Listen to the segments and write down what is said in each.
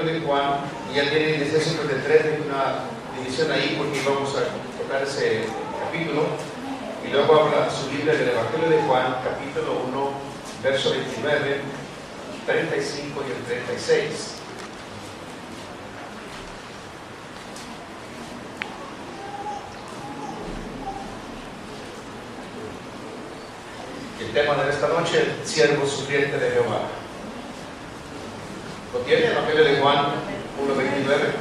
de Juan, y ya tiene desde 53 de una división ahí porque íbamos a tocar ese capítulo, y luego habla su Biblia del Evangelio de Juan, capítulo 1, verso 29, 35 y el 36. El tema de esta noche, el siervo sufriente de Jehová. ¿Lo tiene el Evangelio de Juan 1:29?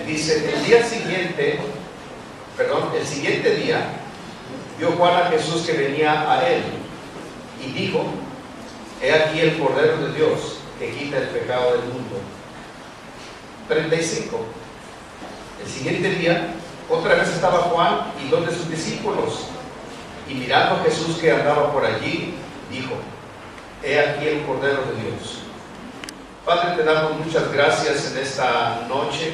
Dice, el siguiente día, vio Juan a Jesús que venía a él, y dijo, he aquí el Cordero de Dios, que quita el pecado del mundo. 35. El siguiente día, otra vez estaba Juan y dos de sus discípulos, y mirando a Jesús que andaba por allí, dijo, he aquí el Cordero de Dios. Padre, te damos muchas gracias en esta noche,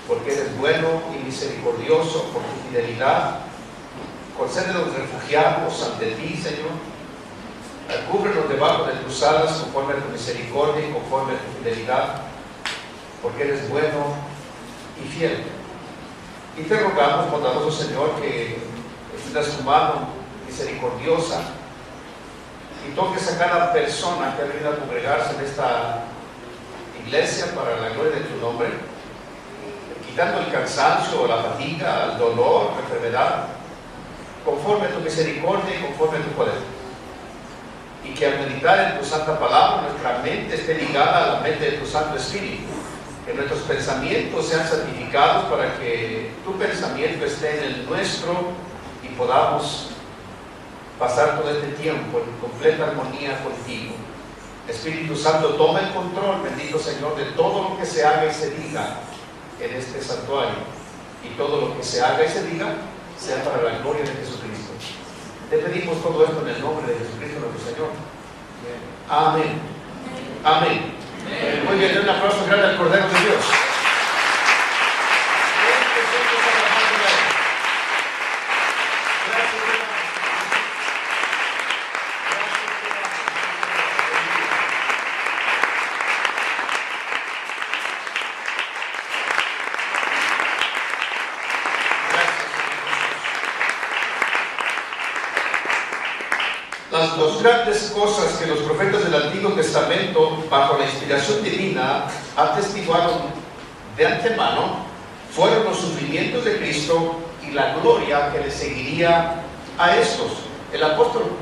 porque eres bueno y misericordioso por tu fidelidad. Concédenos refugiarnos ante ti, Señor. Cúbrenos debajo de tus alas conforme a tu misericordia y conforme a tu fidelidad, porque eres bueno y fiel. Y te rogamos, bondadoso Señor, que extiendas tu mano misericordiosa y toques a cada persona que ha venido a congregarse en esta iglesia para la gloria de tu nombre, quitando el cansancio, la fatiga, el dolor, la enfermedad, conforme a tu misericordia y conforme a tu poder. Y que al meditar en tu santa palabra, nuestra mente esté ligada a la mente de tu Santo Espíritu, que nuestros pensamientos sean santificados para que tu pensamiento esté en el nuestro y podamos pasar todo este tiempo en completa armonía contigo. Espíritu Santo, toma el control, bendito Señor, de todo lo que se haga y se diga en este santuario, y todo lo que se haga y se diga sea para la gloria de Jesucristo. Te pedimos todo esto en el nombre de Jesucristo nuestro Señor. Amén. Amén. Amén. Muy bien, un aplauso grande al Cordero de Dios. Las dos grandes cosas que los profetas del Antiguo Testamento, bajo la inspiración divina, atestiguaron de antemano, fueron los sufrimientos de Cristo y la gloria que le seguiría a estos. El apóstol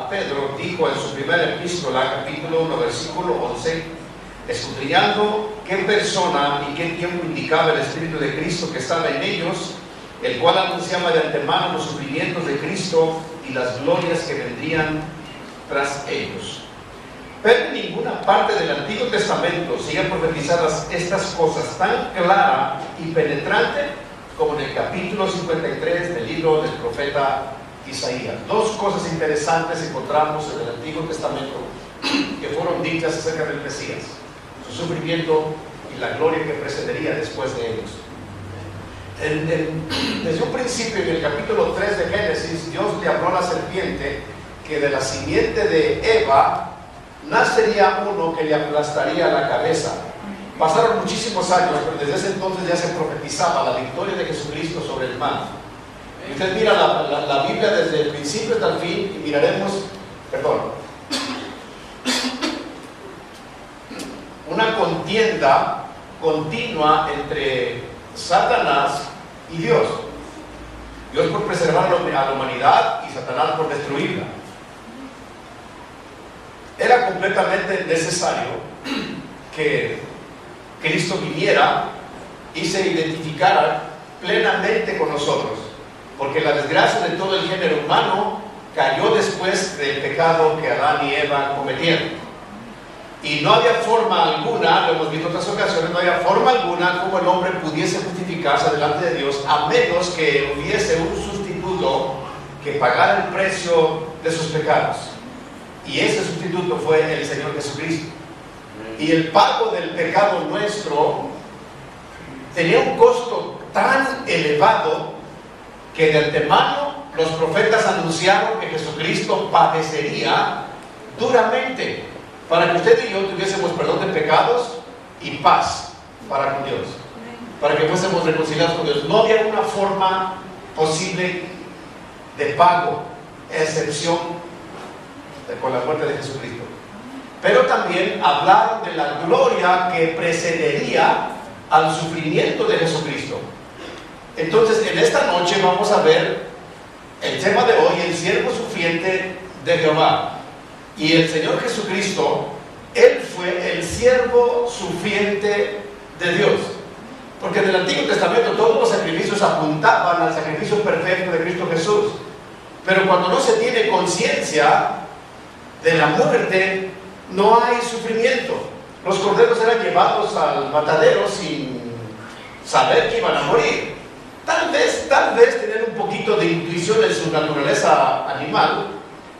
Pedro dijo en su primera epístola, capítulo 1, versículo 11, escudriñando qué persona y qué tiempo indicaba el Espíritu de Cristo que estaba en ellos, el cual anunciaba de antemano los sufrimientos de Cristo y las glorias que vendrían tras ellos. Pero en ninguna parte del Antiguo Testamento siguen profetizadas estas cosas tan clara y penetrante como en el capítulo 53 del libro del profeta Isaías. Dos cosas interesantes encontramos en el Antiguo Testamento que fueron dichas acerca del Mesías: su sufrimiento y la gloria que precedería después de ellos. Desde un principio, en el capítulo 3 de Génesis, Dios le habló a la serpiente que de la simiente de Eva nacería uno que le aplastaría la cabeza. Pasaron muchísimos años, pero desde ese entonces ya se profetizaba la victoria de Jesucristo sobre el mal. Y usted mira la Biblia desde el principio hasta el fin y miraremos, una contienda continua entre Satanás y Dios. Dios por preservar a la humanidad y Satanás por destruirla. Era completamente necesario que Cristo viniera y se identificara plenamente con nosotros, porque la desgracia de todo el género humano cayó después del pecado que Adán y Eva cometieron. Y no había forma alguna, lo hemos visto en otras ocasiones, no había forma alguna como el hombre pudiese justificarse delante de Dios, a menos que hubiese un sustituto que pagara el precio de sus pecados. Y ese sustituto fue el Señor Jesucristo. Y el pago del pecado nuestro tenía un costo tan elevado que de antemano los profetas anunciaron que Jesucristo padecería duramente para que usted y yo tuviésemos perdón de pecados y paz para con Dios, para que fuésemos reconciliados con Dios. No había una forma posible de pago, a excepción con la muerte de Jesucristo. Pero también hablaron de la gloria que precedería al sufrimiento de Jesucristo. Entonces, en esta noche vamos a ver el tema de hoy, el siervo sufriente de Jehová. Y el Señor Jesucristo, Él fue el siervo sufriente de Dios. Porque en el Antiguo Testamento todos los sacrificios apuntaban al sacrificio perfecto de Cristo Jesús. Pero cuando no se tiene conciencia de la muerte, no hay sufrimiento. Los corderos eran llevados al matadero sin saber que iban a morir. Tal vez tenían un poquito de intuición en su naturaleza animal,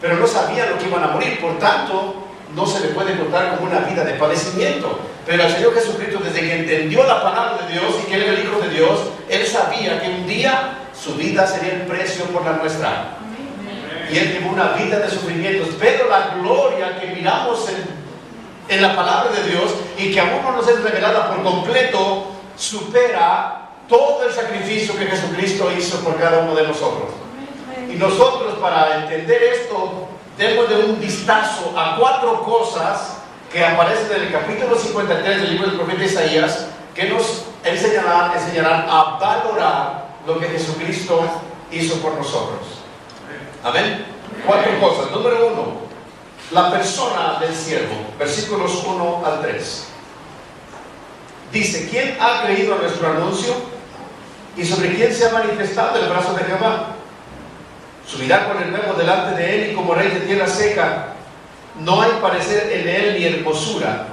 pero no sabían lo que iban a morir. Por tanto, no se le puede contar como una vida de padecimiento. Pero al Señor Jesucristo, desde que entendió la palabra de Dios y que Él era el Hijo de Dios, Él sabía que un día su vida sería el precio por la nuestra. Y Él llevó una vida de sufrimientos. Pero la gloria que miramos en la palabra de Dios y que aún no nos es revelada por completo, supera todo el sacrificio que Jesucristo hizo por cada uno de nosotros. Y nosotros, para entender esto, demos de un vistazo a 4 cosas que aparecen en el capítulo 53 del libro del profeta Isaías, que nos enseñarán a valorar lo que Jesucristo hizo por nosotros. Amén. 4 cosas. Número 1, la persona del siervo. Versículos 1 al 3. Dice: ¿quién ha creído a nuestro anuncio? ¿Y sobre quién se ha manifestado el brazo de Jehová? Subirá con el nuevo delante de él, y como rey de tierra seca. No hay parecer en él ni hermosura.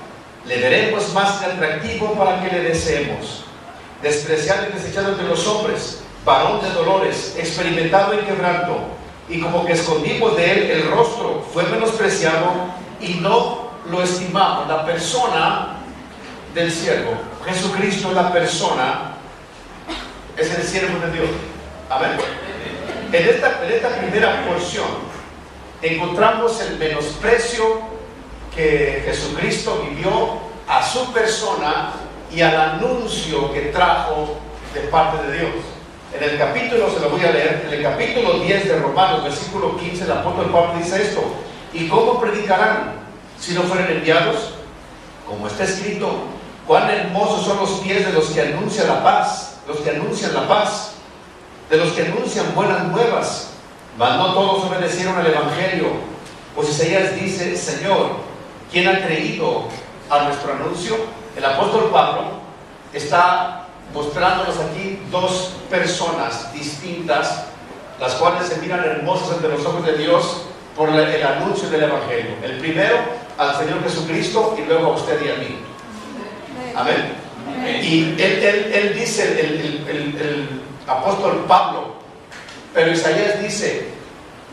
Le veremos más atractivo para que le deseemos. Despreciado y desechado entre los hombres, varón de dolores, experimentado en quebranto. Y como que escondimos de él el rostro, fue menospreciado y no lo estimamos. La persona del siervo, Jesucristo es la persona, es el siervo de Dios. Amén. En esta primera porción encontramos el menosprecio que Jesucristo vivió a su persona y al anuncio que trajo de parte de Dios. En el capítulo, se lo voy a leer, en el capítulo 10 de Romanos, versículo 15, el apóstol Pablo dice esto: ¿y cómo predicarán si no fueren enviados? Como está escrito: cuán hermosos son los pies de los que anuncian la paz, de los que anuncian buenas nuevas. Mas no todos obedecieron al evangelio. Pues Isaías dice: Señor, ¿quién ha creído a nuestro anuncio? El apóstol Pablo está mostrándonos aquí 2 personas distintas, las cuales se miran hermosas ante los ojos de Dios por el anuncio del evangelio. El primero, al Señor Jesucristo, y luego a usted y a mí. Amén. Y él dice, el apóstol Pablo, pero Isaías dice: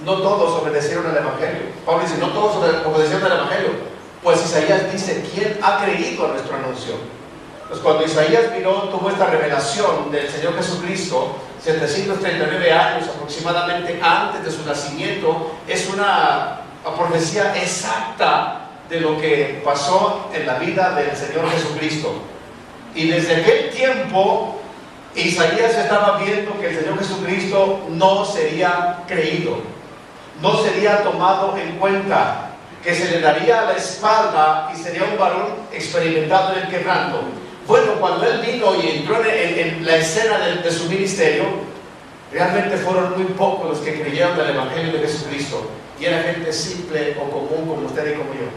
no todos obedecieron al evangelio. Pablo dice: no todos obedecieron al evangelio. Pues Isaías dice: ¿quién ha creído a nuestro anuncio? Pues cuando Isaías tuvo esta revelación del Señor Jesucristo, 739 años aproximadamente antes de su nacimiento, es una profecía exacta de lo que pasó en la vida del Señor Jesucristo. Y desde aquel tiempo, Isaías estaba viendo que el Señor Jesucristo no sería creído, no sería tomado en cuenta, que se le daría la espalda y sería un varón experimentado en el quebranto. Bueno, cuando él vino y entró en la escena de su ministerio, realmente fueron muy pocos los que creyeron del evangelio de Jesucristo, y era gente simple o común como usted y como yo.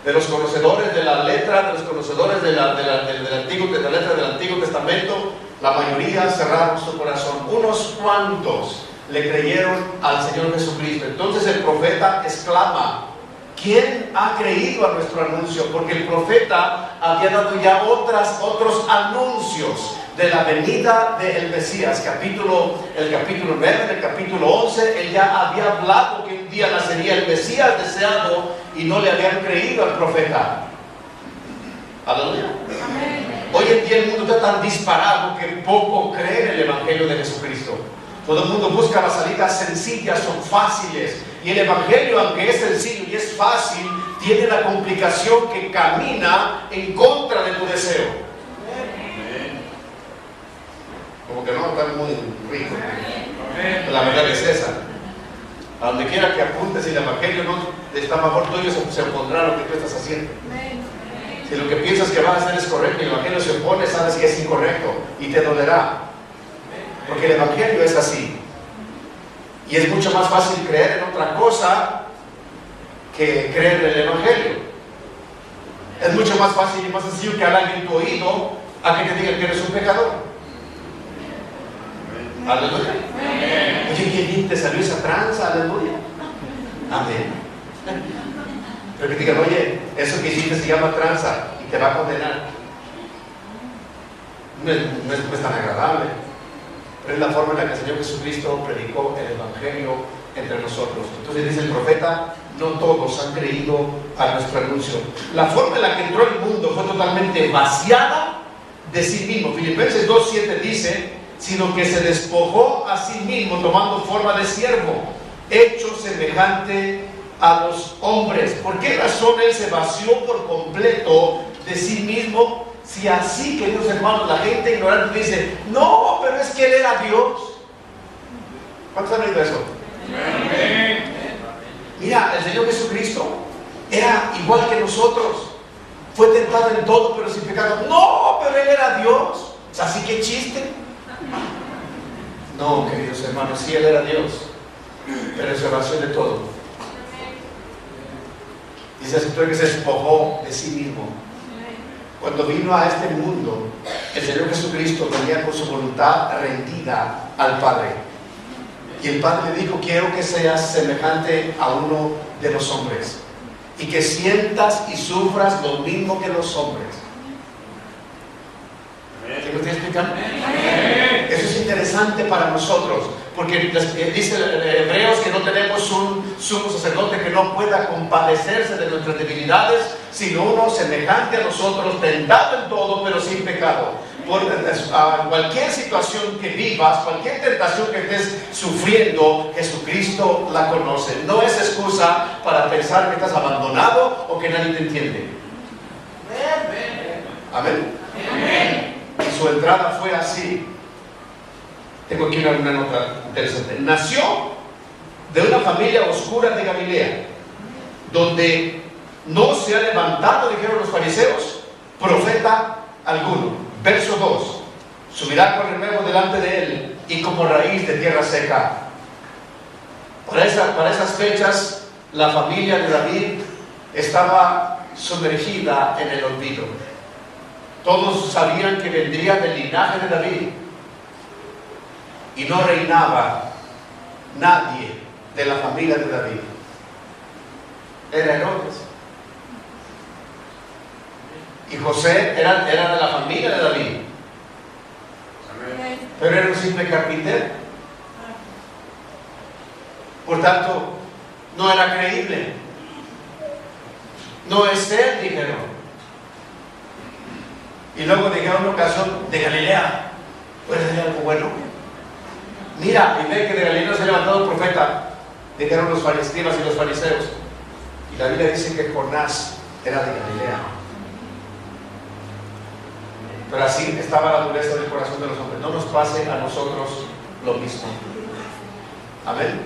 De los conocedores de la letra, de los conocedores de la letra del Antiguo Testamento, la mayoría cerraron su corazón. Unos cuantos le creyeron al Señor Jesucristo. Entonces el profeta exclama: ¿quién ha creído a nuestro anuncio? Porque el profeta había dado ya otros anuncios de la venida del Mesías. El capítulo 9, en el capítulo 11, él ya había hablado que un día nacería el Mesías deseado, y no le habían creído al profeta. Aleluya. Hoy en día el mundo está tan disparado que poco cree en el evangelio de Jesucristo. Todo el mundo busca las salidas sencillas, son fáciles. Y el evangelio, aunque es sencillo y es fácil, tiene la complicación que camina en contra de tu deseo. Como que no está muy rico. La verdad es esa. A donde quiera que apuntes, si el evangelio no está a favor tuyo, se opondrá a lo que tú estás haciendo. Si lo que piensas que vas a hacer es correcto y el evangelio se opone, sabes que es incorrecto y te dolerá. Porque el evangelio es así. Y es mucho más fácil creer en otra cosa que creer en el evangelio. Es mucho más fácil y más sencillo que hablar en tu oído a que te digan que eres un pecador. Aleluya. Oye, qué bien te salió esa tranza, aleluya. Amén. Pero que te digan, oye, eso que hiciste se llama tranza y te va a condenar. No es tan agradable. Pero es la forma en la que el Señor Jesucristo predicó el evangelio entre nosotros. Entonces dice el profeta, no todos han creído a nuestro anuncio. La forma en la que entró el mundo fue totalmente vaciada de sí mismo. Filipenses 2:7 dice, sino que se despojó a sí mismo tomando forma de siervo, hecho semejante a los hombres. ¿Por qué razón él se vació por completo de sí mismo? Si así, queridos hermanos, la gente ignorante dice, no, pero es que él era Dios. ¿Cuántos han oído eso? Mira, el Señor Jesucristo era igual que nosotros. Fue tentado en todo, pero sin pecado. No, pero él era Dios. Así que chiste. No, queridos hermanos, sí, él era Dios, pero se vació de todo. Dice el que se despojó de sí mismo. Cuando vino a este mundo, el Señor Jesucristo venía con su voluntad rendida al Padre. Y el Padre le dijo, quiero que seas semejante a uno de los hombres y que sientas y sufras lo mismo que los hombres. ¿Sí me estoy explicando? Eso es interesante para nosotros, porque dice Hebreos que no tenemos un sumo sacerdote que no pueda compadecerse de nuestras debilidades, sino uno semejante a nosotros, tentado en todo, pero sin pecado. Por cualquier situación que vivas, cualquier tentación que estés sufriendo, Jesucristo la conoce. No es excusa para pensar que estás abandonado o que nadie te entiende. Amén. Amén. Y su entrada fue así. Tengo aquí una nota interesante. Nació de una familia oscura de Galilea, donde no se ha levantado, dijeron los fariseos, profeta alguno. Verso 2. Subirá con renuevo delante de él y como raíz de tierra seca. Para esas fechas, la familia de David estaba sumergida en el olvido. Todos sabían que vendría del linaje de David y no reinaba nadie de la familia de David. Era Herodes. Y José era de la familia de David. Pero era un simple carpintero. Por tanto, no era creíble. No es él, dijeron. Y luego dijeron en una ocasión, de Galilea, ¿puede ser algo bueno? Mira, y ve que de Galilea se ha levantado el profeta, dijeron los escribas y los fariseos. Y la Biblia dice que Jonás era de Galilea. Pero así estaba la dureza del corazón de los hombres. No nos pase a nosotros lo mismo. Amén.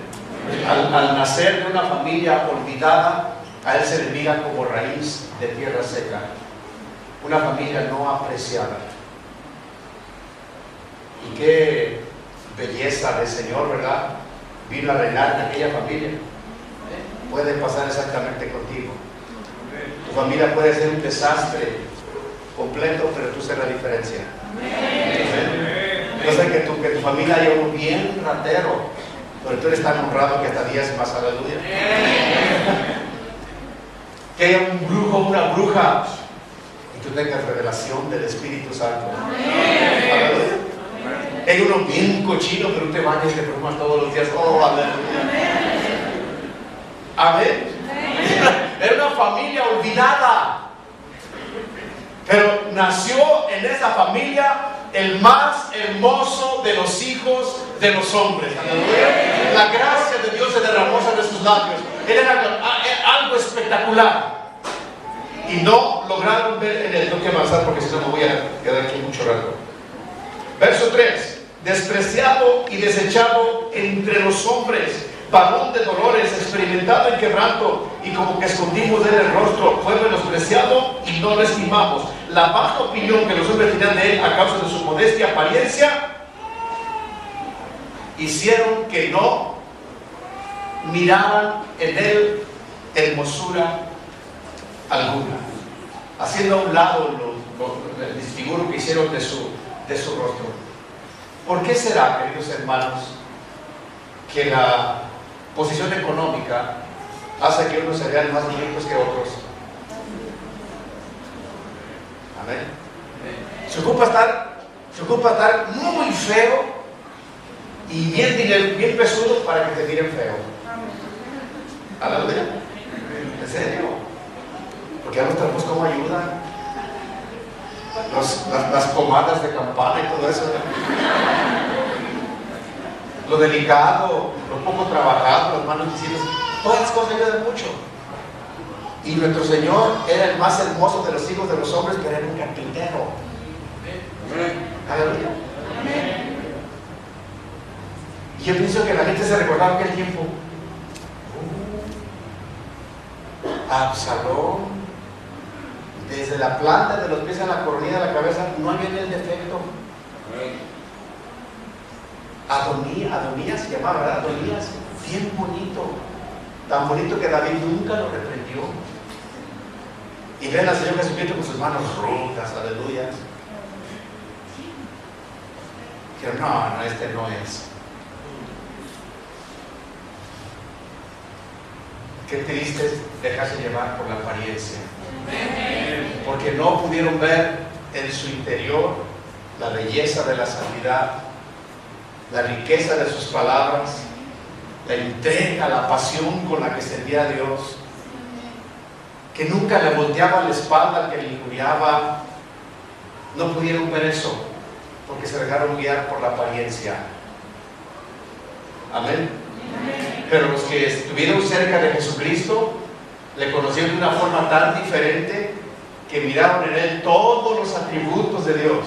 Al nacer de una familia olvidada, a él se le mira como raíz de tierra seca. Una familia no apreciada. Y qué belleza del Señor, ¿verdad? Vino a reinar en aquella familia. Puede pasar exactamente contigo. Tu familia puede ser un desastre completo, pero tú serás la diferencia. Yo sé que tu familia haya uno bien ratero, pero tú eres tan honrado que hasta días más, aleluya. Que haya un brujo, una bruja, y tú tengas revelación del Espíritu Santo. Aleluya. Hay uno bien cochino, pero tú te bañas y te perfumas todos los días. Oh, aleluya. Amén. Era una familia olvidada. Pero nació en esa familia el más hermoso de los hijos de los hombres. ¡Aleluya! La gracia de Dios se derramó sobre sus labios. Era algo espectacular. y no lograron ver en él. Tengo que avanzar porque si no me voy a quedar aquí mucho rato. Verso 3: despreciado y desechado entre los hombres, varón de dolores, experimentado en quebranto, y como que escondimos de él el rostro, fue menospreciado y no lo estimamos. La baja opinión que los hombres tenían de él a causa de su modestia apariencia hicieron que no miraran en él hermosura alguna, haciendo a un lado el disfiguro que hicieron de su rostro. ¿Por qué será, queridos hermanos, que la posición económica hace que unos se vean más bonitos que otros? Amén. Se ocupa estar muy feo y bien pesudo para que te miren feo. Aleluya. ¿En serio? Porque a los trapos cómo ayudan. Las pomadas de campana y todo eso. Lo delicado, lo poco trabajado, las manos visibles, todas las cosas ayudan mucho. Y nuestro Señor era el más hermoso de los hijos de los hombres, pero era un carpintero. Aleluya. Y yo pienso que la gente se recordaba aquel tiempo. Absalón, desde la planta de los pies a la coronilla de la cabeza, no había ni el defecto. Adonías se llamaba, ¿verdad? Adonías, bien bonito, tan bonito que David nunca lo reprendió. Y ven al Señor Jesucristo con sus manos rudas, aleluya. Dijeron, no, este no es. Qué triste es dejarse llevar por la apariencia, porque no pudieron ver en su interior la belleza de la santidad, la riqueza de sus palabras, la entrega, la pasión con la que servía a Dios, que nunca le volteaba la espalda al que le injuriaba. No pudieron ver eso porque se dejaron guiar por la apariencia. Amén. Pero los que estuvieron cerca de Jesucristo le conocieron de una forma tan diferente que miraron en él todos los atributos de Dios.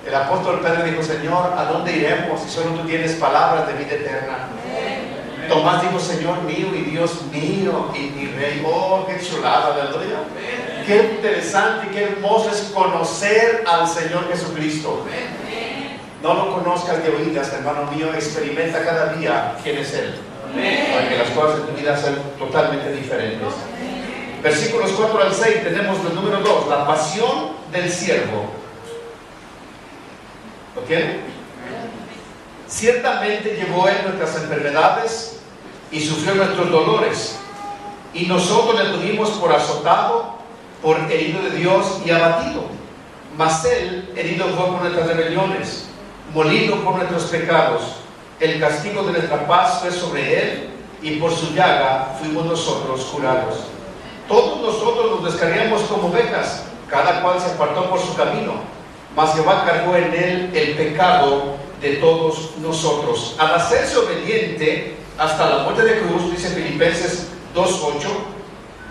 El apóstol Pedro dijo, Señor, ¿a dónde iremos si solo tú tienes palabras de vida eterna? Tomás dijo, Señor mío y Dios mío y mi Rey. Oh, qué chulada, aleluya. Qué interesante y qué hermoso es conocer al Señor Jesucristo. No lo conozcas de oídas, hermano mío, experimenta cada día quién es Él, para que las cosas de tu vida sean totalmente diferentes. Versículos 4 al 6 tenemos el número 2, la pasión del siervo. ¿Lo tienen? Ciertamente llevó Él nuestras enfermedades y sufrió nuestros dolores, y nosotros le tuvimos por azotado, por herido de Dios y abatido. Mas Él herido fue por nuestras rebeliones, molido por nuestros pecados. El castigo de nuestra paz fue sobre Él, y por su llaga fuimos nosotros curados. Todos nosotros nos descarriamos como ovejas, cada cual se apartó por su camino, mas Jehová cargó en Él el pecado de todos nosotros. Al hacerse obediente hasta la muerte de cruz, dice Filipenses 2:8,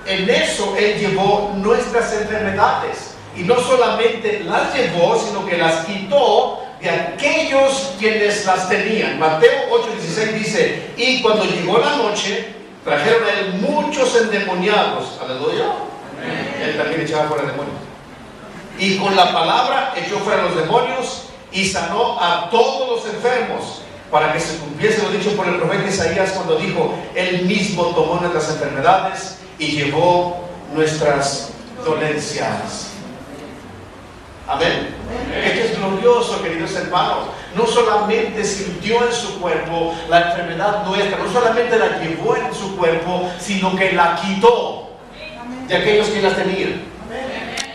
en eso Él llevó nuestras enfermedades, y no solamente las llevó, sino que las quitó de aquellos quienes las tenían. Mateo 8:16 dice, y cuando llegó la noche, trajeron a Él muchos endemoniados. Aleluya. Él también echaba fuera demonios. Y con la palabra echó fuera los demonios y sanó a todos los enfermos, para que se cumpliese lo dicho por el profeta Isaías cuando dijo, Él mismo tomó nuestras enfermedades y llevó nuestras dolencias. Amén. Esto es glorioso, queridos hermanos. No solamente sintió en su cuerpo la enfermedad nuestra, no solamente la llevó en su cuerpo, sino que la quitó de aquellos que las tenían.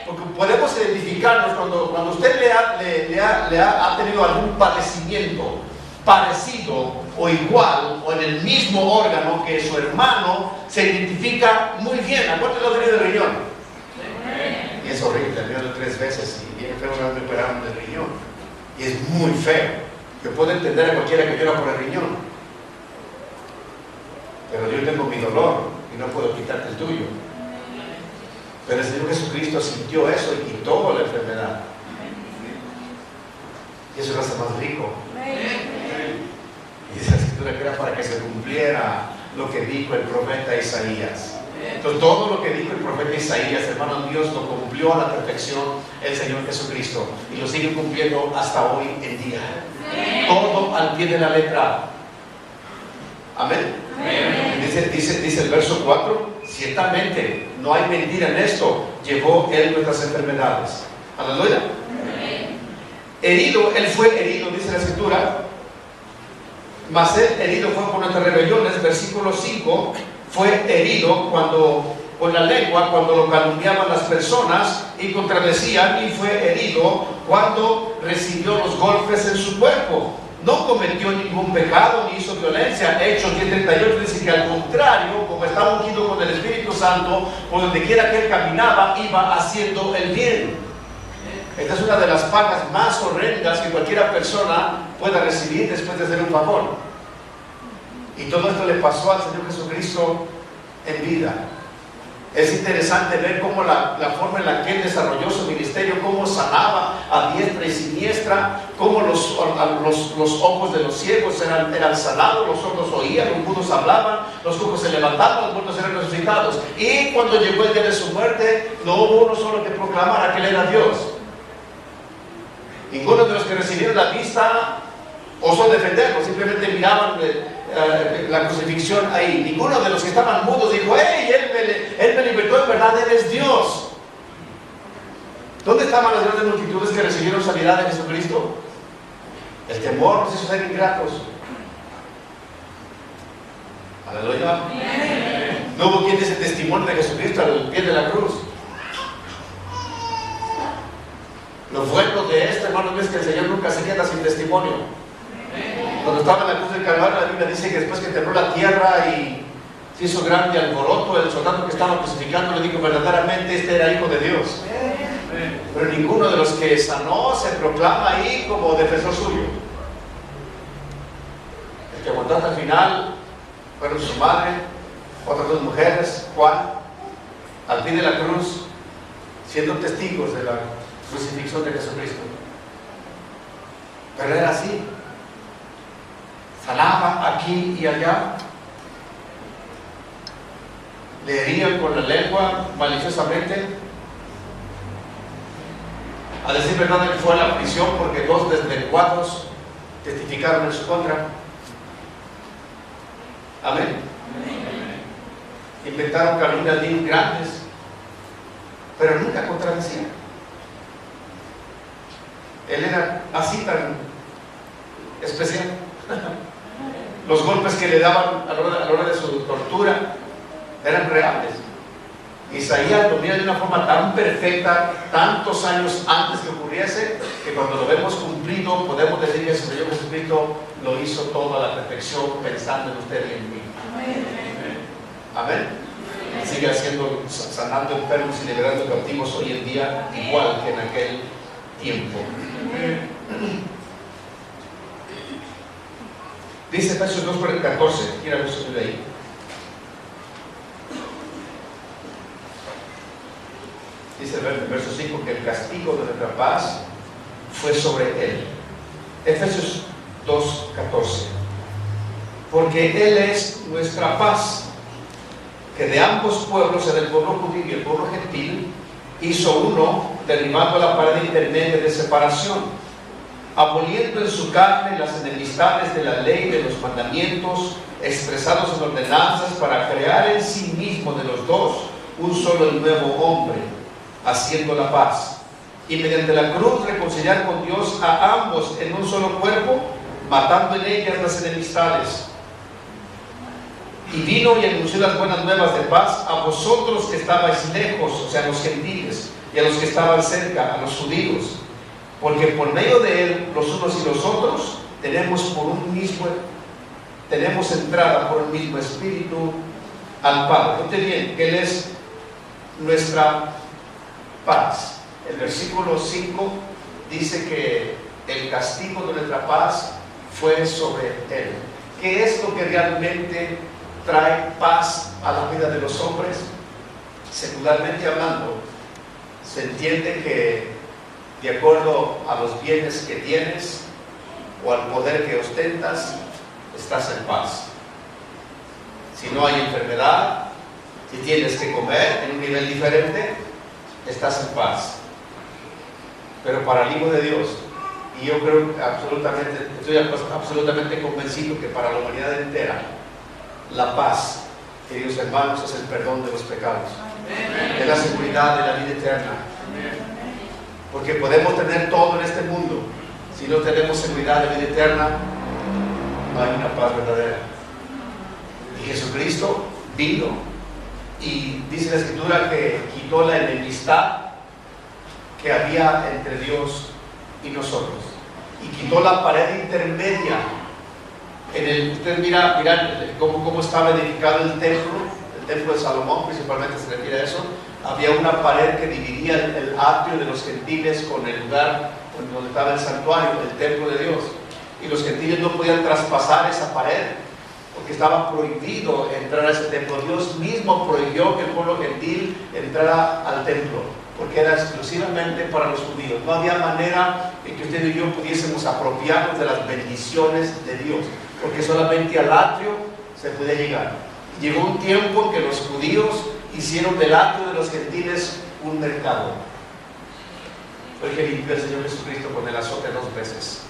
Porque podemos identificarnos cuando usted le ha tenido algún padecimiento parecido o igual o en el mismo órgano que su hermano, se identifica muy bien. ¿A cuánto le ha tenido el riñón? Y es horrible, el riñón 3 veces y bien feo, una vez me operaron del riñón y es muy feo. Yo puedo entender a cualquiera que llora por el riñón, pero yo tengo mi dolor y no puedo quitarte el tuyo. Pero el Señor Jesucristo sintió eso y quitó la enfermedad. Y eso lo hace más rico. Y dice la Escritura que era para que se cumpliera lo que dijo el profeta Isaías. Entonces todo lo que dijo el profeta Isaías, hermanos, Dios lo cumplió a la perfección el Señor Jesucristo, y lo sigue cumpliendo hasta hoy en día. Todo al pie de la letra. Amén. Dice el verso 4: ciertamente no hay mentira en esto, llevó Él nuestras enfermedades. Aleluya. Herido, Él fue herido, dice la Escritura, mas Él herido fue por nuestras rebeliones. Versículo 5: fue herido con la lengua cuando lo calumniaban las personas y contradecían, y fue herido cuando recibió los golpes en su cuerpo. No cometió ningún pecado ni hizo violencia. Hechos 10:38 dice que al contrario, como estaba ungido con el Espíritu Santo, por donde quiera que él caminaba, iba haciendo el bien. Esta es una de las pagas más horrendas que cualquiera persona pueda recibir después de hacer un favor. Y todo esto le pasó al Señor Jesucristo en vida. Es interesante ver cómo la forma en la que Él desarrolló su ministerio, cómo sanaba a diestra y siniestra, cómo los ojos de los ciegos eran sanados, los sordos oían, los mudos hablaban, los cojos se levantaban, los muertos eran resucitados. Y cuando llegó el día de su muerte, no hubo uno solo que proclamara que Él era Dios. Ninguno de los que recibieron la vista osó defenderlo, simplemente miraban la crucifixión ahí. Ninguno de los que estaban mudos dijo: ¡hey! Él me libertó, en verdad eres Dios. ¿Dónde estaban las grandes multitudes que recibieron sanidad de Jesucristo? El temor nos hizo ser ingratos. Aleluya. No hubo quien dice testimonio de Jesucristo al pie de la cruz. Lo bueno de esto, hermanos, es que el Señor nunca se queda sin testimonio. Cuando estaba en la cruz del Calvario, la Biblia dice que después que tembló la tierra y se hizo grande alboroto, el soldado que estaba crucificando le dijo: verdaderamente este era hijo de Dios. Pero ninguno de los que sanó se proclama ahí como defensor suyo. El que aguantó hasta el final fueron su madre, otras dos mujeres, Juan, al pie de la cruz, siendo testigos de la crucifixión de Jesucristo. Pero era así. Sanaba aquí y allá, le herían con la lengua maliciosamente. A decir verdad, él fue a la prisión porque 2 deslenguados testificaron en su contra. Amén. Inventaron calumnias bien grandes, pero nunca contradecían. Él era así tan especial. Los golpes que le daban a la hora de su tortura eran reales. Isaías lo mira de una forma tan perfecta, tantos años antes que ocurriese, que cuando lo vemos cumplido, podemos decir que el Señor Jesucristo lo hizo todo a la perfección, pensando en usted y en mí. Amén. Sigue haciendo, sanando enfermos y liberando cautivos hoy en día, igual que en aquel tiempo. Dice Efesios 2:14, quiera ver de ahí. Dice el verso 5 que el castigo de nuestra paz fue sobre él. Efesios 2:14. Porque Él es nuestra paz, que de ambos pueblos, el pueblo judío y el pueblo gentil, hizo uno, derribando la pared intermedia de separación, aboliendo en su carne las enemistades de la ley de los mandamientos expresados en ordenanzas, para crear en sí mismo de los dos un solo y nuevo hombre, haciendo la paz, y mediante la cruz reconciliar con Dios a ambos en un solo cuerpo, matando en ellas las enemistades. Y vino y anunció las buenas nuevas de paz a vosotros que estabais lejos, o sea, a los gentiles, y a los que estaban cerca, a los judíos. Porque por medio de Él, los unos y los otros, tenemos entrada por el mismo Espíritu al Padre. Note bien que Él es nuestra paz. El versículo 5 dice que el castigo de nuestra paz fue sobre Él. ¿Qué es lo que realmente trae paz a la vida de los hombres? secularmente hablando, se entiende que de acuerdo a los bienes que tienes o al poder que ostentas, estás en paz. Si no hay enfermedad, si tienes que comer en un nivel diferente, estás en paz. Pero para el Hijo de Dios, y yo creo estoy absolutamente convencido que para la humanidad entera, la paz, queridos hermanos, es el perdón de los pecados, es la seguridad de la vida eterna. Porque podemos tener todo en este mundo, si no tenemos seguridad de vida eterna, no hay una paz verdadera. Y Jesucristo vino y dice la Escritura que quitó la enemistad que había entre Dios y nosotros, y quitó la pared intermedia. Usted mira cómo estaba edificado el templo de Salomón, principalmente se refiere a eso. Había una pared que dividía el atrio de los gentiles con el lugar donde estaba el santuario, el templo de Dios, y los gentiles no podían traspasar esa pared porque estaba prohibido entrar a ese templo. Dios mismo prohibió que el pueblo gentil entrara al templo, porque era exclusivamente para los judíos. No había manera en que usted y yo pudiésemos apropiarnos de las bendiciones de Dios, porque solamente al atrio se podía llegar. Llegó un tiempo en que los judíos hicieron del atrio de los gentiles un mercado. Fue el que limpió el Señor Jesucristo con el azote 2 veces.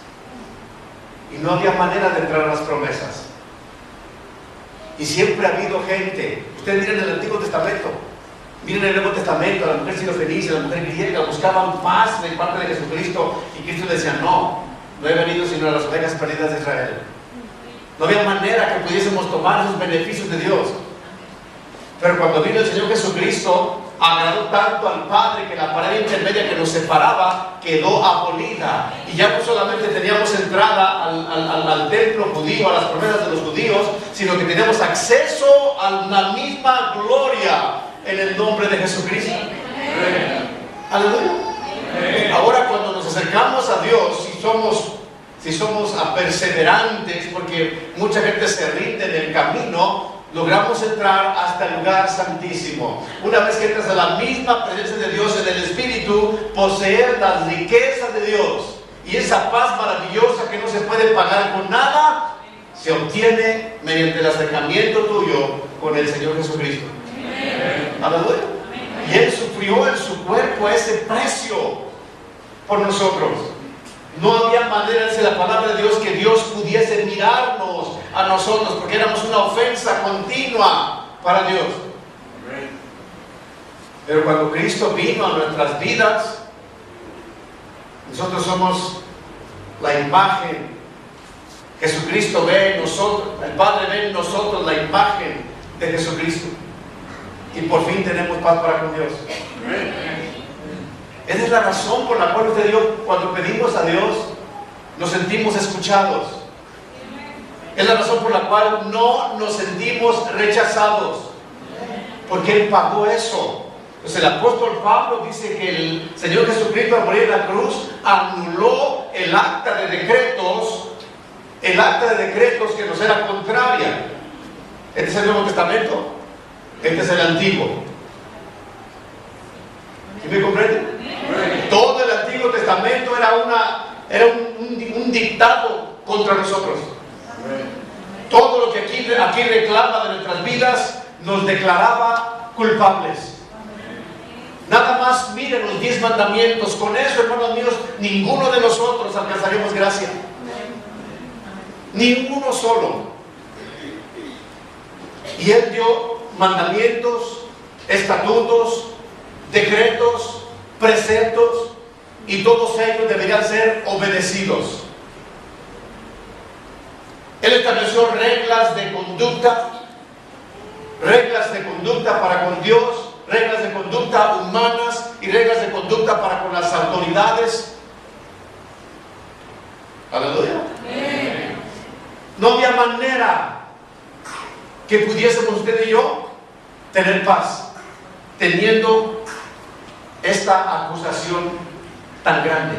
Y no había manera de entrar a las promesas. Y siempre ha habido gente. Ustedes miren el Antiguo Testamento, miren el Nuevo Testamento, la mujer sirofenicia, la mujer griega, buscaban paz de parte de Jesucristo, y Cristo decía: no he venido sino a las ovejas perdidas de Israel. No había manera que pudiésemos tomar esos beneficios de Dios. Pero cuando vino el Señor Jesucristo, agradó tanto al Padre que la pared intermedia que nos separaba quedó abolida, y ya no solamente teníamos entrada al templo judío, a las promesas de los judíos, sino que teníamos acceso a la misma gloria en el nombre de Jesucristo. Aleluya. Ahora, cuando nos acercamos a Dios, si somos perseverantes, porque mucha gente se rinde en el camino, logramos entrar hasta el lugar santísimo. Una vez que entras a la misma presencia de Dios en el Espíritu, poseer las riquezas de Dios y esa paz maravillosa que no se puede pagar con nada, se obtiene mediante el acercamiento tuyo con el Señor Jesucristo. Aleluya. Y Él sufrió en su cuerpo ese precio por nosotros. No había manera, dice la palabra de Dios, que Dios pudiese mirarnos a nosotros, porque éramos una ofensa continua para Dios. Pero cuando Cristo vino a nuestras vidas, nosotros somos la imagen. Jesucristo ve en nosotros, el Padre ve en nosotros la imagen de Jesucristo, y por fin tenemos paz para con Dios. Esa es la razón por la cual usted y yo, cuando pedimos a Dios, nos sentimos escuchados. Es la razón por la cual no nos sentimos rechazados, porque Él pagó eso. Entonces el apóstol Pablo dice que el Señor Jesucristo, al morir en la cruz, anuló el acta de decretos que nos era contraria. Este es el Nuevo Testamento, este es el Antiguo. ¿Sí me comprende? Todo el Antiguo Testamento era un dictado contra nosotros. Todo lo que aquí reclama de nuestras vidas nos declaraba culpables. Nada más miren los 10 mandamientos. Con eso, hermanos míos, ninguno de nosotros alcanzaremos gracia. Ninguno solo. Y Él dio mandamientos, estatutos, decretos, preceptos, y todos ellos deberían ser obedecidos. Él estableció reglas de conducta para con Dios, reglas de conducta humanas y reglas de conducta para con las autoridades. Aleluya. No había manera que pudiésemos usted y yo tener paz teniendo esta acusación tan grande.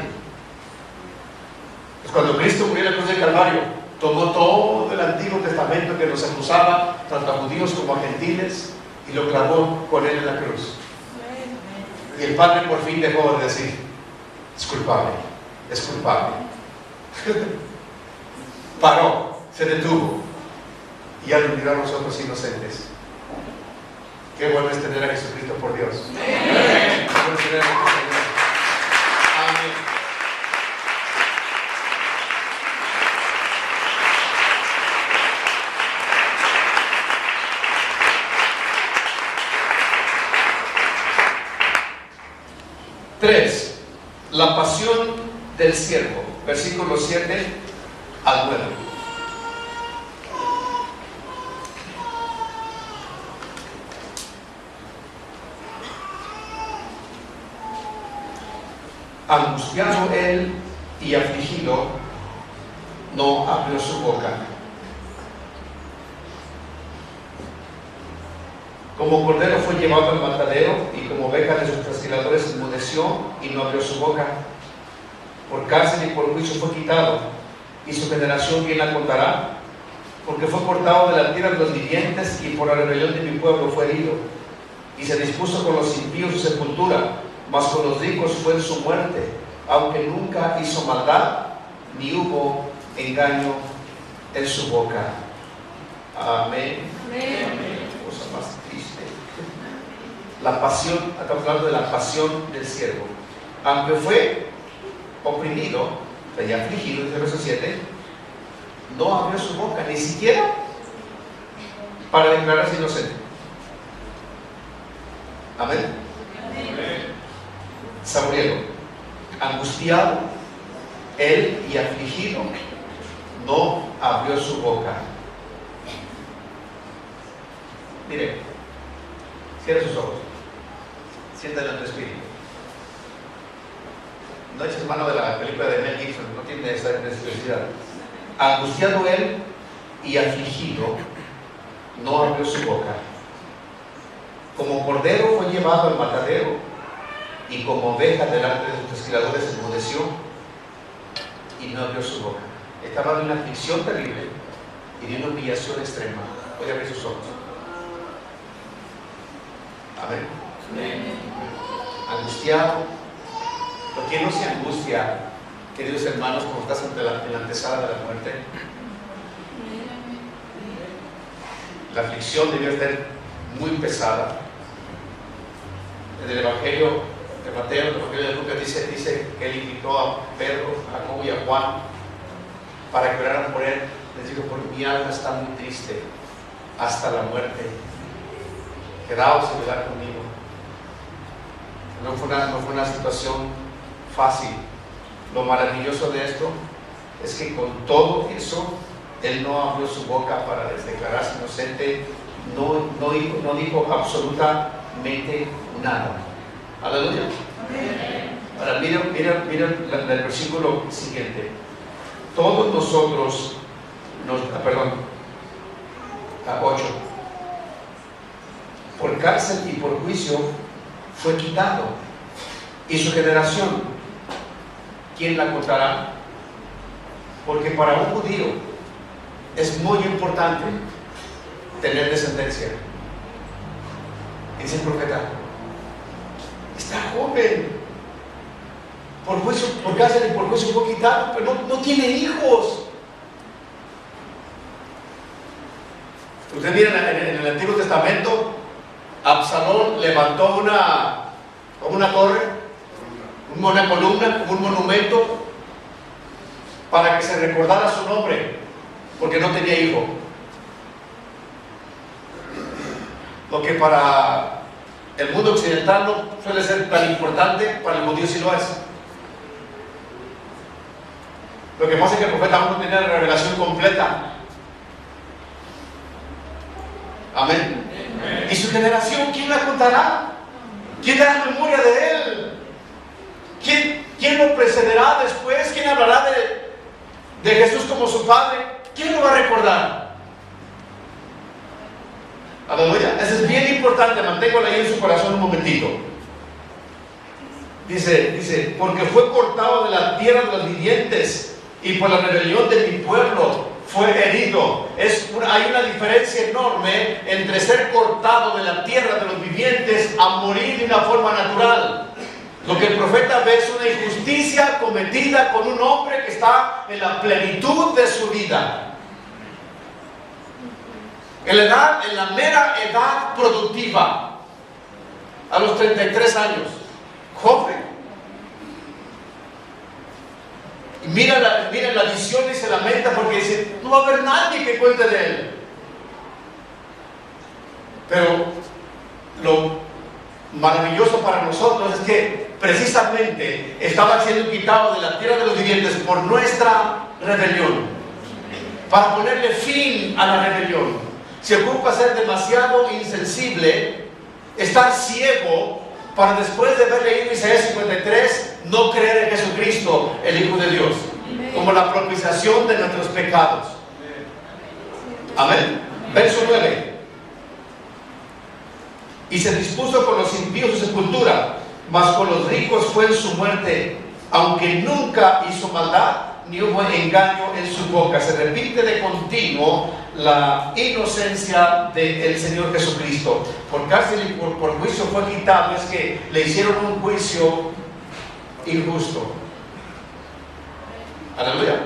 Pues cuando Cristo murió en la cruz del Calvario, tomó todo el Antiguo Testamento que nos acusaba, tanto a judíos como a gentiles, y lo clavó con él en la cruz. Y el Padre por fin dejó de decir: es culpable, es culpable. Paró, se detuvo y ya lo miró a nosotros inocentes. Qué bueno es tener a Jesucristo por Dios. Qué bueno es tener a Jesucristo. Amén. Tres, la pasión del siervo, versículos 7 al 9. Angustiado él y afligido, no abrió su boca. Como cordero fue llevado al matadero, y como oveja de sus trasquiladores enmudeció y no abrió su boca. Por cárcel y por juicio fue quitado, y su generación quién la contará, porque fue cortado de la tierra de los vivientes, y por la rebelión de mi pueblo fue herido. Y se dispuso con los impíos su sepultura, mas con los ricos fue en su muerte, aunque nunca hizo maldad, ni hubo engaño en su boca. Amén. Amén. Cosa más triste. La pasión, estamos hablando de la pasión del siervo. Aunque fue oprimido y afligido, dice el verso 7, no abrió su boca, ni siquiera para declararse inocente. Amén. Amén. Samuel, angustiado él y afligido, no abrió su boca. Mire, cierra sus ojos, siéntale en tu espíritu. No eches mano de la película de Mel Gibson, no tiene esa necesidad. Angustiado él y afligido, no abrió su boca. Como cordero fue llevado al matadero, y como oveja delante de sus trasquiladores enmudeció y no abrió su boca. Estaba en una aflicción terrible y de una humillación extrema. Voy a abrir sus ojos. Amén. Amén. Angustiado. ¿Por qué no se angustia, queridos hermanos, cuando estás ante la antesala de la muerte? La aflicción debió ser muy pesada. En el Evangelio de Mateo, el Evangelio de Lucas dice que él invitó a Pedro, a Jacobo y a Juan para que oraran por él. Les dijo: por mi alma está muy triste hasta la muerte, quedaos y velad conmigo. No fue una situación fácil. Lo maravilloso de esto es que con todo eso él no abrió su boca para declararse inocente, no dijo absolutamente nada. Aleluya. Ahora mira el versículo siguiente. Todos nosotros 8. Por cárcel y por juicio fue quitado, y su generación ¿quién la contará? Porque para un judío es muy importante tener descendencia. Dice el profeta: está joven, por cárcel y por juicio fue quitado, pero no tiene hijos. Usted mira en el Antiguo Testamento, Absalón levantó una torre, una columna, como un monumento, para que se recordara su nombre, porque no tenía hijo. Lo que para el mundo occidental no suele ser tan importante, para el judío sí lo es. Lo que pasa es que el profeta aún no tenía la revelación completa. Amén. Amén. ¿Y su generación quién la contará? ¿Quién dará memoria de él? ¿Quién lo precederá después? ¿Quién hablará de Jesús como su Padre? ¿Quién lo va a recordar? Aleluya. Eso es bien importante, manténgalo ahí en su corazón un momentito. Dice, porque fue cortado de la tierra de los vivientes, y por la rebelión de mi pueblo fue herido. Hay una diferencia enorme entre ser cortado de la tierra de los vivientes a morir de una forma natural. Lo que el profeta ve es una injusticia cometida con un hombre que está en la plenitud de su vida, en la mera edad productiva, a los 33 años, joven. Y mira la visión y se lamenta porque dice, no va a haber nadie que cuente de él. Pero lo maravilloso para nosotros es que precisamente estaba siendo quitado de la tierra de los vivientes por nuestra rebelión, para ponerle fin a la rebelión. Se ocupa ser demasiado insensible, estar ciego, para después de haber leído Isaías 53, no creer en Jesucristo, el Hijo de Dios, como la propiciación de nuestros pecados. Amén. Verso 9. Y se dispuso con los impíos su sepultura, mas con los ricos fue en su muerte, aunque nunca hizo maldad, ni hubo engaño en su boca. Se repite de continuo la inocencia del Señor Jesucristo. Por cárcel y por juicio fue quitado. Es que le hicieron un juicio injusto. Aleluya.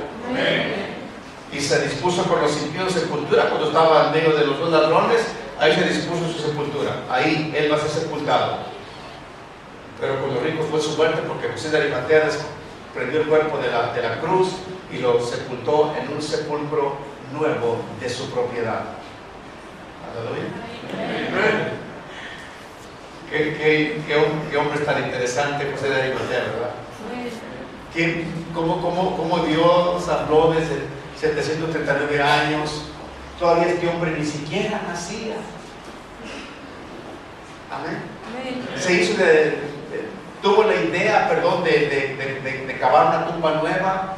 Y se dispuso con los impíos su sepultura. Cuando estaba en medio de los dos ladrones, ahí se dispuso su sepultura. Ahí él va a ser sepultado. Pero con los ricos fue su muerte, porque José de Arimatea prendió el cuerpo de la cruz y lo sepultó en un sepulcro nuevo de su propiedad. Aleluya. Qué hombre tan interesante, José de Arimatea, ¿verdad? Cómo Dios habló desde 739 años. Todavía este hombre ni siquiera nacía. Amén. Se hizo tuvo la idea, de cavar una tumba nueva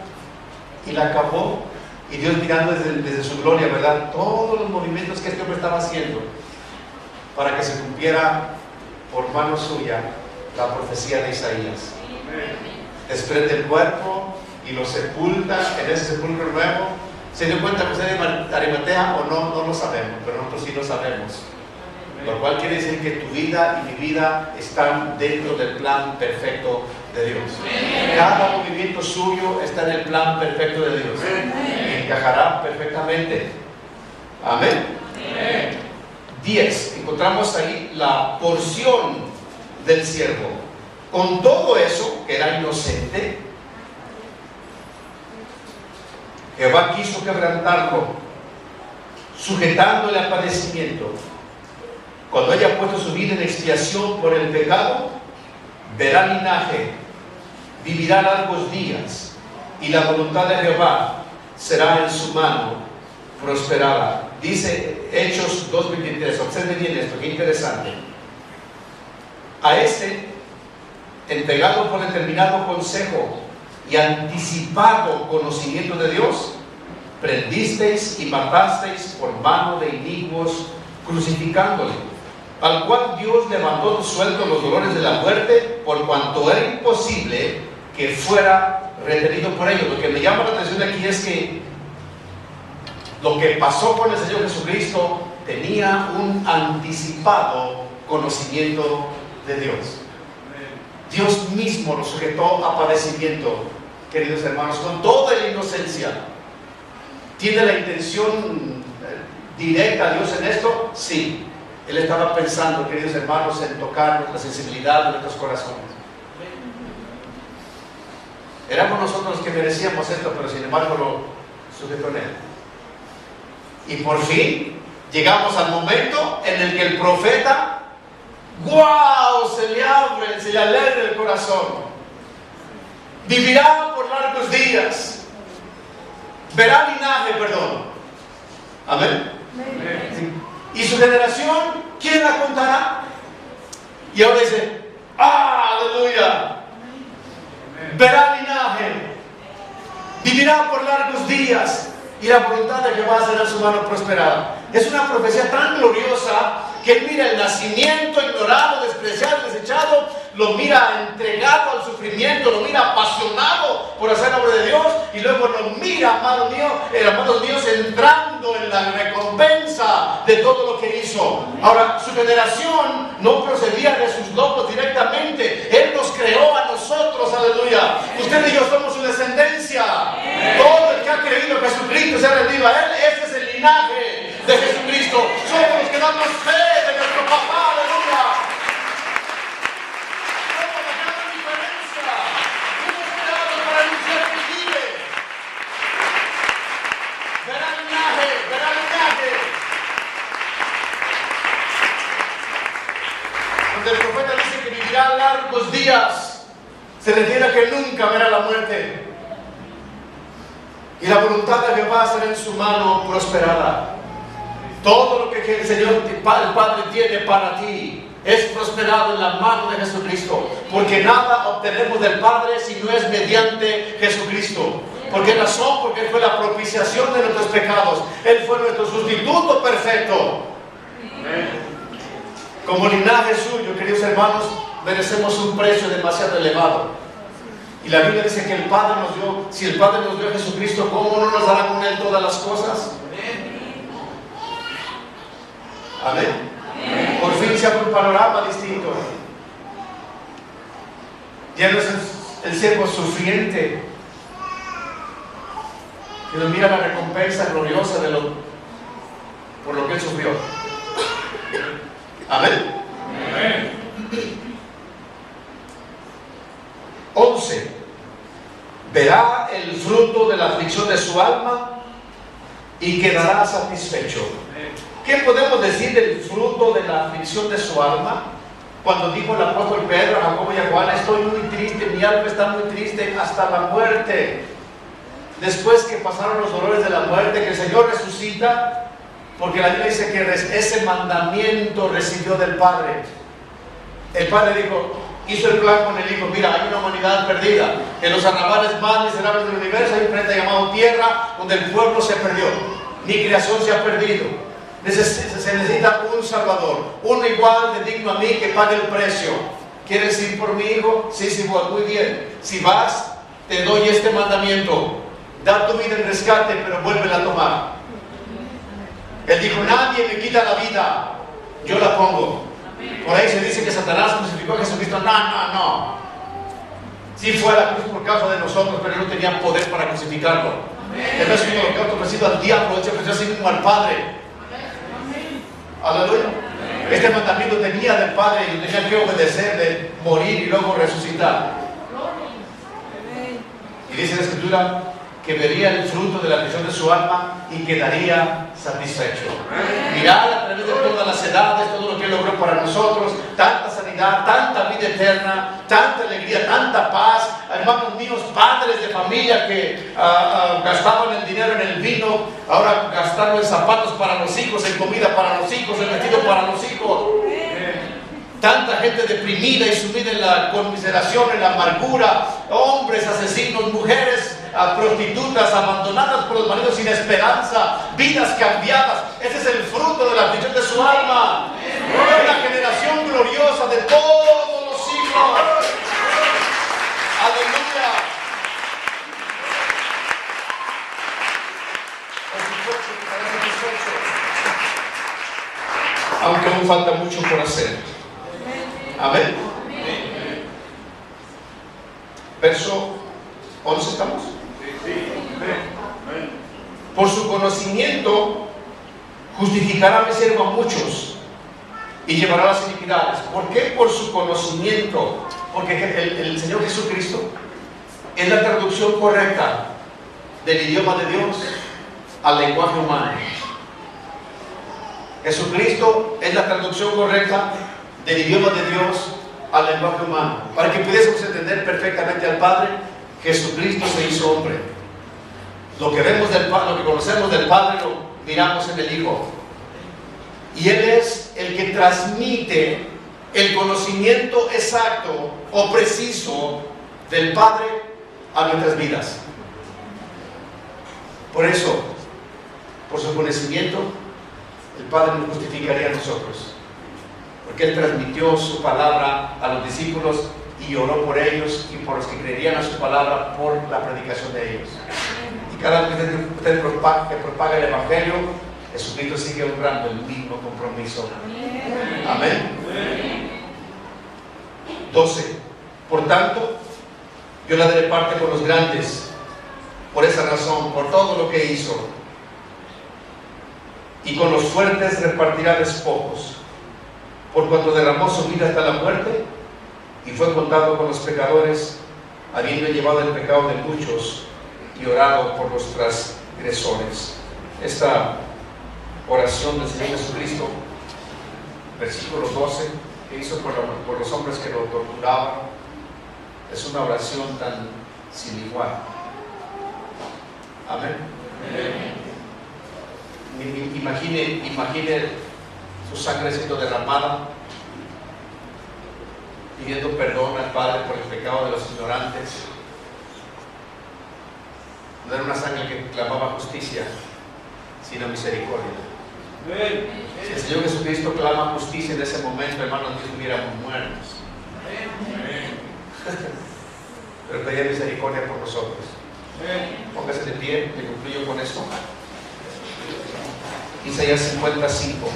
y la cavó. Y Dios mirando desde su gloria, ¿verdad? Todos los movimientos que este hombre estaba haciendo para que se cumpliera por mano suya la profecía de Isaías. Desprende el cuerpo y lo sepulta en ese sepulcro nuevo. ¿Se dio cuenta José de Arimatea o no? No lo sabemos, pero nosotros sí lo sabemos. Lo cual quiere decir que tu vida y mi vida están dentro del plan perfecto de Dios. Cada movimiento suyo está en el plan perfecto de Dios. Encajará perfectamente. Amén. 10. Encontramos ahí la porción del siervo. Con todo eso, que era inocente, Jehová quiso quebrantarlo, sujetándole al padecimiento. Cuando haya puesto su vida en expiación por el pecado, verá linaje, vivirá largos días, y la voluntad de Jehová será en su mano prosperada. Dice Hechos 2:23. Observe bien esto, qué interesante. A este, entregado por determinado consejo y anticipado conocimiento de Dios, prendisteis y matasteis por mano de inicuos, crucificándole, al cual Dios levantó suelto los dolores de la muerte, por cuanto era imposible que fuera retenido por ellos. Lo que me llama la atención aquí es que lo que pasó con el Señor Jesucristo tenía un anticipado conocimiento de Dios. Dios mismo lo sujetó a padecimiento, queridos hermanos, con toda la inocencia. ¿Tiene la intención directa a Dios en esto? Sí. Él estaba pensando, queridos hermanos, en tocar la sensibilidad de nuestros corazones. Éramos nosotros los que merecíamos esto, pero sin embargo lo sujetó en él. Y por fin llegamos al momento en el que el profeta, ¡wow!, se le alegra el corazón. Vivirá por largos días. Verá linaje, perdón. Amén. Y su generación, ¿quién la contará? Y ahora dice, ¡aleluya! Verá linaje, vivirá por largos días, y la voluntad de Jehová será su mano prosperada. Es una profecía tan gloriosa que él mira el nacimiento ignorado, despreciado, desechado, lo mira entregado al sufrimiento, lo mira apasionado por hacer la obra de Dios, y luego lo mira, amados míos, entrando en la recompensa de todo lo que hizo. Ahora, su generación no procedía de sus logros directamente. Él nos creó a nosotros, aleluya. Usted y yo somos su descendencia. Todo el que ha creído en Jesucristo se ha rendido a Él. Ese es el linaje de Jesucristo. Somos los que damos fe de nuestro papá, aleluya. Somos la gran diferencia. Fuimos creados para anunciar que vive. Verá el linaje, verá el linaje. Donde el profeta dice que vivirá largos días, se refiere a que nunca verá la muerte. Y la voluntad de Jehová será en su mano prosperada. Todo lo que el Señor, el Padre, tiene para ti es prosperado en la mano de Jesucristo. Porque nada obtenemos del Padre si no es mediante Jesucristo. ¿Por qué razón? Porque Él fue la propiciación de nuestros pecados. Él fue nuestro sustituto perfecto. Como linaje suyo, queridos hermanos, merecemos un precio demasiado elevado. Y la Biblia dice que el Padre nos dio, si el Padre nos dio a Jesucristo, ¿cómo no nos dará con Él todas las cosas? Amén. Por fin se abre un panorama distinto. Ya no es el siervo sufriente que nos mira la recompensa gloriosa por lo que Él sufrió. Amén. Amén. 11. Verá el fruto de la aflicción de su alma y quedará satisfecho. ¿Qué podemos decir del fruto de la aflicción de su alma? Cuando dijo el apóstol Pedro a Jacobo y a Juan: estoy muy triste, mi alma está muy triste hasta la muerte. Después que pasaron los dolores de la muerte, que el Señor resucita, porque la Biblia dice que ese mandamiento recibió del Padre. El Padre hizo el plan con el Hijo. Mira, hay una humanidad perdida. En los arrabales más miserables del universo hay un planeta llamado Tierra, donde el pueblo se perdió. Mi creación se ha perdido. Se necesita un Salvador, uno igual de digno a mí, que pague el precio. ¿Quieres ir por mi hijo? Sí, voy. Muy bien. Si vas, te doy este mandamiento: da tu vida en rescate, pero vuélvela a tomar. Él dijo: nadie me quita la vida, yo la pongo. Por ahí se dice que Satanás crucificó a Jesucristo. No. Sí fue a la cruz por causa de nosotros, pero no tenía poder para crucificarlo. Él no es un holocausto ofrecido al diablo, él se ofreció así mismo al Padre. Aleluya. Este mandamiento tenía del Padre y tenía que obedecer, de morir y luego resucitar. Y dice la Escritura que vería el fruto de la aflicción de su alma y quedaría satisfecho. Mirar a través de todas las edades todo lo que Él logró para nosotros, tanta sanidad, tanta vida eterna, tanta alegría, tanta paz. Hermanos míos, padres de familia que gastaban el dinero en el vino, ahora gastaron en zapatos para los hijos, en comida para los hijos, en vestido para los hijos. Tanta gente deprimida y sumida en la conmiseración, en la amargura, hombres asesinos, mujeres prostitutas, abandonadas por los maridos sin esperanza, vidas cambiadas. Ese es el fruto de la aflicción de su alma. Una generación gloriosa de todos los siglos. Aleluya. Aunque aún falta mucho por hacer. Amén. Verso 11, ¿estamos? Por su conocimiento justificará mi siervo a muchos y llevará las iniquidades. ¿Por qué? Por su conocimiento. Porque el Señor Jesucristo es la traducción correcta del idioma de Dios al lenguaje humano. Jesucristo es la traducción correcta del idioma de Dios al lenguaje humano. Para que pudiésemos entender perfectamente al Padre, Jesucristo se hizo hombre. Lo que vemos del Padre, lo que conocemos del Padre, lo miramos en el Hijo. Y Él es el que transmite el conocimiento exacto o preciso del Padre a nuestras vidas. Por eso, por su conocimiento, el Padre nos justificaría a nosotros. porque Él transmitió su palabra a los discípulos y oró por ellos y por los que creerían a su palabra por la predicación de ellos. Y cada vez que usted propaga el Evangelio, Jesucristo sigue honrando el mismo compromiso. Amén. 12. Por tanto, yo le daré parte con los grandes, por esa razón, por todo lo que hizo. Y con los fuertes repartirá despojos, por cuanto derramó su vida hasta la muerte y fue contado con los pecadores, habiendo llevado el pecado de muchos y orado por los transgresores. Esta oración del Señor Jesucristo, versículo 12, que hizo por los hombres que lo torturaban, es una oración tan sin igual. Amén. Imagine su sangre siendo derramada, pidiendo perdón al Padre por el pecado de los ignorantes. No era una sangre que clamaba justicia, sino misericordia. Si el Señor Jesucristo clama justicia en ese momento, hermanos, no estuviéramos muertos. Pero pedía misericordia por nosotros. Póngase de pie, que concluyo con esto. Isaías 55.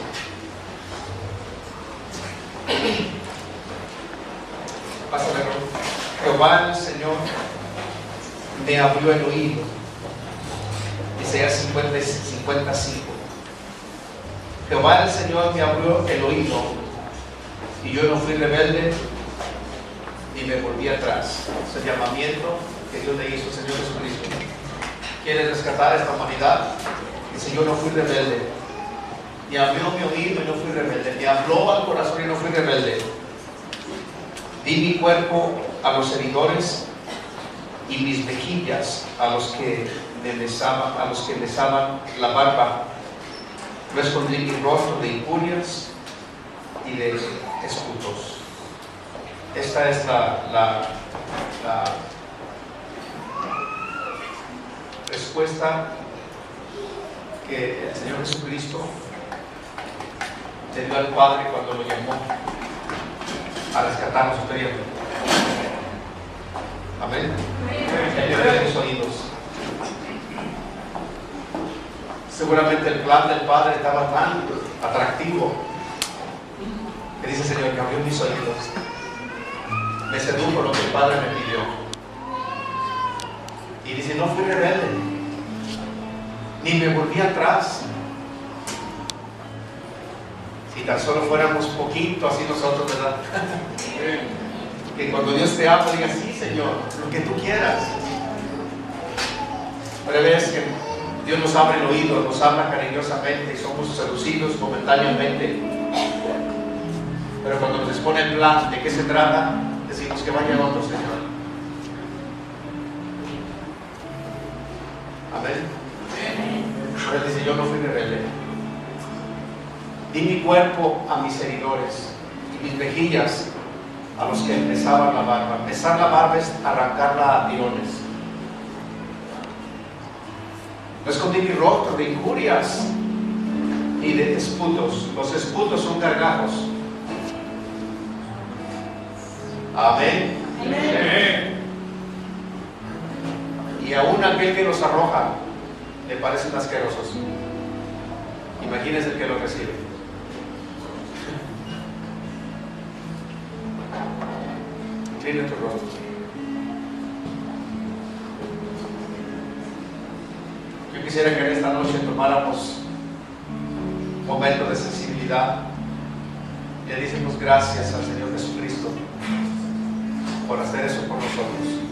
Pásale, Jehová el Señor me abrió el oído. Isaías 55. Jehová el Señor me abrió el oído y yo no fui rebelde ni me volví atrás. Es el llamamiento que Dios le hizo al Señor Jesucristo. Quiere rescatar a esta humanidad. Dice: yo no fui rebelde. Me abrió mi oído y no fui rebelde. Me habló al corazón y no fui rebelde. Di mi cuerpo a los heridores y mis mejillas a los que me besaban la barba. No escondí mi rostro de injurias y de esputos. Esta es la respuesta que el Señor Jesucristo le dio al Padre cuando lo llamó a rescatarnos superiormente. Amén. Le dio los oídos. Seguramente el plan del Padre estaba tan atractivo que dice: Señor, que abrió mis oídos, me sedujo lo que el Padre me pidió. Y dice: no fui rebelde, ni me volví atrás. Si tan solo fuéramos poquito así nosotros, ¿verdad? Que cuando Dios te habla, digas: sí, Señor, lo que tú quieras. Pero ves que Dios nos abre el oído, nos habla cariñosamente y somos seducidos momentáneamente. Pero cuando nos expone el plan de qué se trata, decimos que vaya otro, Señor. Amén. Él dice: yo no fui rebelde. Di mi cuerpo a mis heridores y mis mejillas a los que besaban la barba. Besar la barba es arrancarla a tirones. No escondí mi rostro de injurias ni de esputos. Los esputos son gargajos. Amén. Amén. Y aún aquel que los arroja le parecen asquerosos. Imagínense el que los recibe. Inclina tu rostro. Yo quisiera que en esta noche tomáramos un momento de sensibilidad y le decimos gracias al Señor Jesucristo por hacer eso por nosotros.